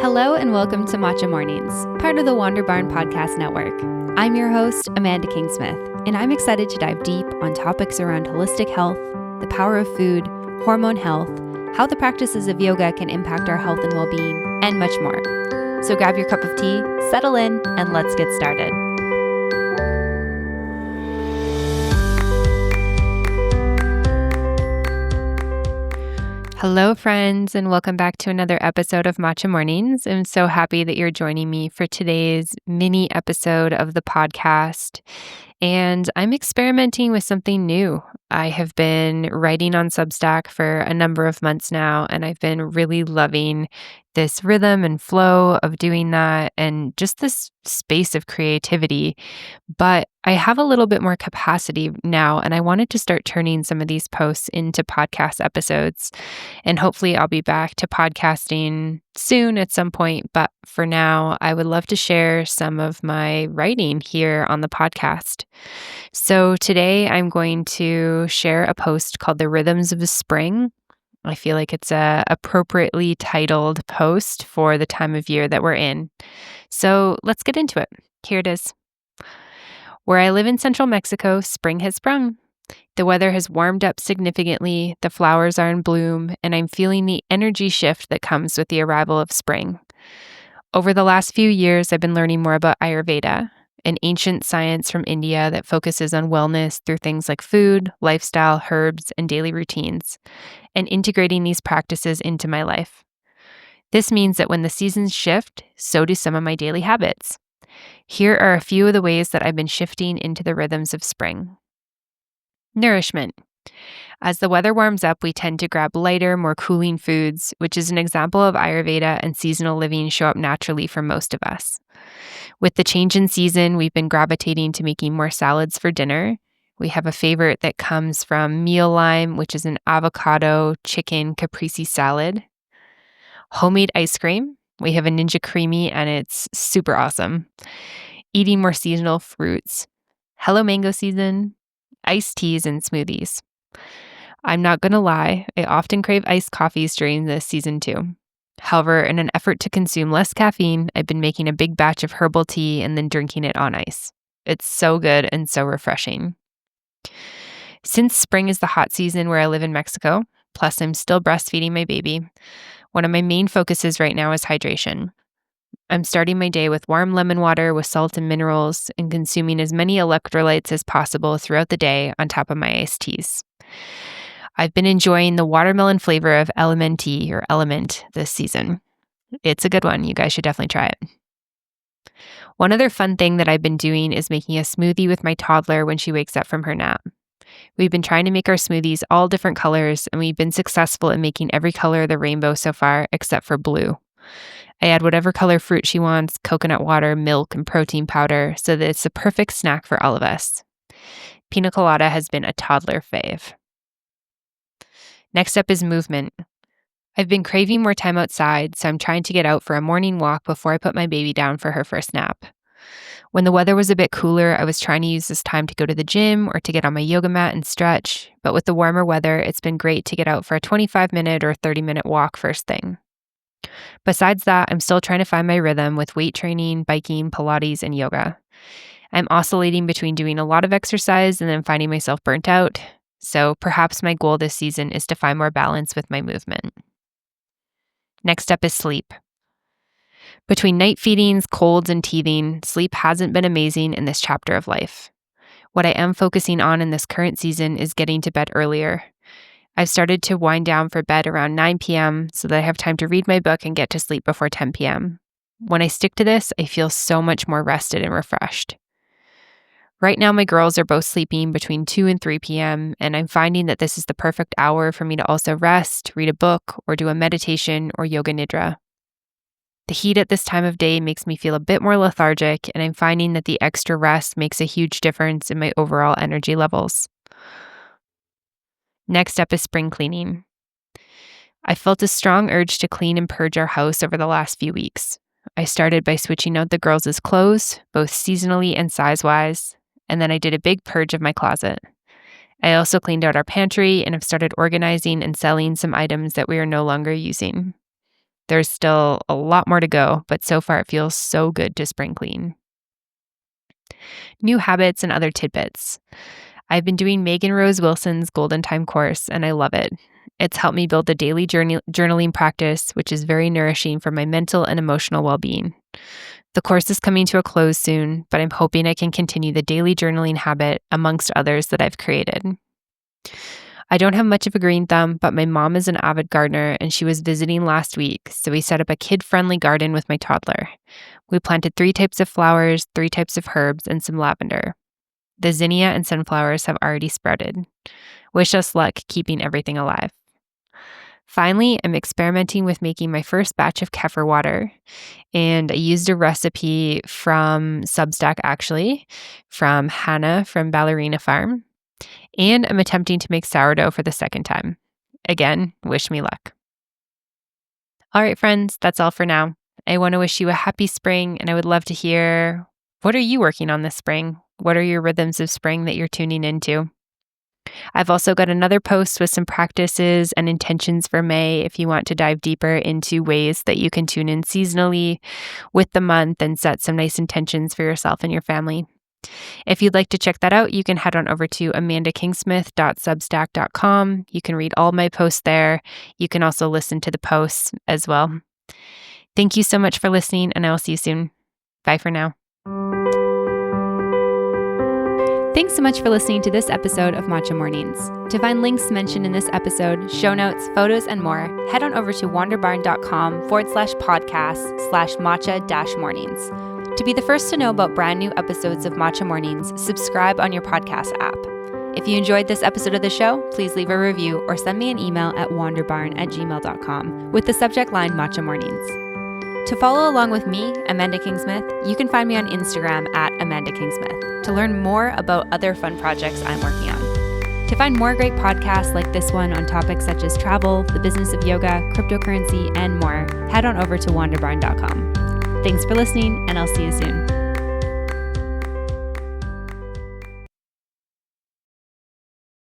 Hello and welcome to Matcha Mornings, part of the Wander Barn Podcast Network. I'm your host, Amanda Kingsmith, and I'm excited to dive deep on topics around holistic health, the power of food, hormone health, how the practices of yoga can impact our health and well-being, and much more. So grab your cup of tea, settle in, and let's get started. Hello, friends, and welcome back to another episode of Matcha Mornings. I'm so happy that you're joining me for today's mini episode of the podcast. And I'm experimenting with something new. I have been writing on Substack for a number of months now, and I've been really loving this rhythm and flow of doing that and just this space of creativity. But I have a little bit more capacity now, and I wanted to start turning some of these posts into podcast episodes. And hopefully I'll be back to podcasting soon at some point. But for now, I would love to share some of my writing here on the podcast. So today I'm going to share a post called The Rhythms of Spring. I feel like it's a appropriately titled post for the time of year that we're in. So let's get into it. Here it is. Where I live in central Mexico, spring has sprung. The weather has warmed up significantly, the flowers are in bloom, and I'm feeling the energy shift that comes with the arrival of spring. Over the last few years, I've been learning more about Ayurveda, an ancient science from India that focuses on wellness through things like food, lifestyle, herbs, and daily routines, and integrating these practices into my life. This means that when the seasons shift, so do some of my daily habits. Here are a few of the ways that I've been shifting into the rhythms of spring. Nourishment. As the weather warms up, we tend to grab lighter, more cooling foods, which is an example of Ayurveda and seasonal living show up naturally for most of us. With the change in season, we've been gravitating to making more salads for dinner. We have a favorite that comes from Meal Lime, which is an avocado chicken caprese salad. Homemade ice cream. We have a Ninja Creamy and it's super awesome. Eating more seasonal fruits. Hello mango season. Iced teas and smoothies. I'm not going to lie, I often crave iced coffees during this season too. However, in an effort to consume less caffeine, I've been making a big batch of herbal tea and then drinking it on ice. It's so good and so refreshing. Since spring is the hot season where I live in Mexico, plus I'm still breastfeeding my baby, one of my main focuses right now is hydration. I'm starting my day with warm lemon water with salt and minerals and consuming as many electrolytes as possible throughout the day on top of my iced teas. I've been enjoying the watermelon flavor of Element this season. It's a good one. You guys should definitely try it. One other fun thing that I've been doing is making a smoothie with my toddler when she wakes up from her nap. We've been trying to make our smoothies all different colors, and we've been successful in making every color of the rainbow so far except for blue. I add whatever color fruit she wants, coconut water, milk, and protein powder so that it's the perfect snack for all of us. Pina colada has been a toddler fave. Next up is movement. I've been craving more time outside, so I'm trying to get out for a morning walk before I put my baby down for her first nap. When the weather was a bit cooler, I was trying to use this time to go to the gym or to get on my yoga mat and stretch, but with the warmer weather, it's been great to get out for a 25-minute or 30-minute walk first thing. Besides that, I'm still trying to find my rhythm with weight training, biking, Pilates, and yoga. I'm oscillating between doing a lot of exercise and then finding myself burnt out, so perhaps my goal this season is to find more balance with my movement. Next up is sleep. Between night feedings, colds, and teething, sleep hasn't been amazing in this chapter of life. What I am focusing on in this current season is getting to bed earlier. I've started to wind down for bed around 9 p.m. so that I have time to read my book and get to sleep before 10 p.m. When I stick to this, I feel so much more rested and refreshed. Right now, my girls are both sleeping between 2 and 3 p.m., and I'm finding that this is the perfect hour for me to also rest, read a book, or do a meditation or yoga nidra. The heat at this time of day makes me feel a bit more lethargic, and I'm finding that the extra rest makes a huge difference in my overall energy levels. Next up is spring cleaning. I felt a strong urge to clean and purge our house over the last few weeks. I started by switching out the girls' clothes, both seasonally and size-wise, and then I did a big purge of my closet. I also cleaned out our pantry and have started organizing and selling some items that we are no longer using. There's still a lot more to go, but so far it feels so good to spring clean. New habits and other tidbits. I've been doing Megan Rose Wilson's Golden Time course, and I love it. It's helped me build a daily journaling practice, which is very nourishing for my mental and emotional well-being. The course is coming to a close soon, but I'm hoping I can continue the daily journaling habit amongst others that I've created. I don't have much of a green thumb, but my mom is an avid gardener and she was visiting last week, so we set up a kid-friendly garden with my toddler. We planted 3 types of flowers, 3 types of herbs, and some lavender. The zinnia and sunflowers have already sprouted. Wish us luck keeping everything alive. Finally, I'm experimenting with making my first batch of kefir water, and I used a recipe from Substack, actually, from Hannah from Ballerina Farm, and I'm attempting to make sourdough for the second time. Again, wish me luck. All right, friends, that's all for now. I want to wish you a happy spring, and I would love to hear, what are you working on this spring? What are your rhythms of spring that you're tuning into? I've also got another post with some practices and intentions for May if you want to dive deeper into ways that you can tune in seasonally with the month and set some nice intentions for yourself and your family. If you'd like to check that out, you can head on over to amandakingsmith.substack.com. You can read all my posts there. You can also listen to the posts as well. Thank you so much for listening, and I will see you soon. Bye for now. Thanks so much for listening to this episode of Matcha Mornings. To find links mentioned in this episode, show notes, photos, and more, head on over to wanderbarn.com/podcast/matcha-mornings. To be the first to know about brand new episodes of Matcha Mornings, subscribe on your podcast app. If you enjoyed this episode of the show, please leave a review or send me an email at wanderbarn@gmail.com with the subject line Matcha Mornings. To follow along with me, Amanda Kingsmith, you can find me on Instagram at Amanda Kingsmith to learn more about other fun projects I'm working on. To find more great podcasts like this one on topics such as travel, the business of yoga, cryptocurrency, and more, head on over to wanderbarn.com. Thanks for listening, and I'll see you soon.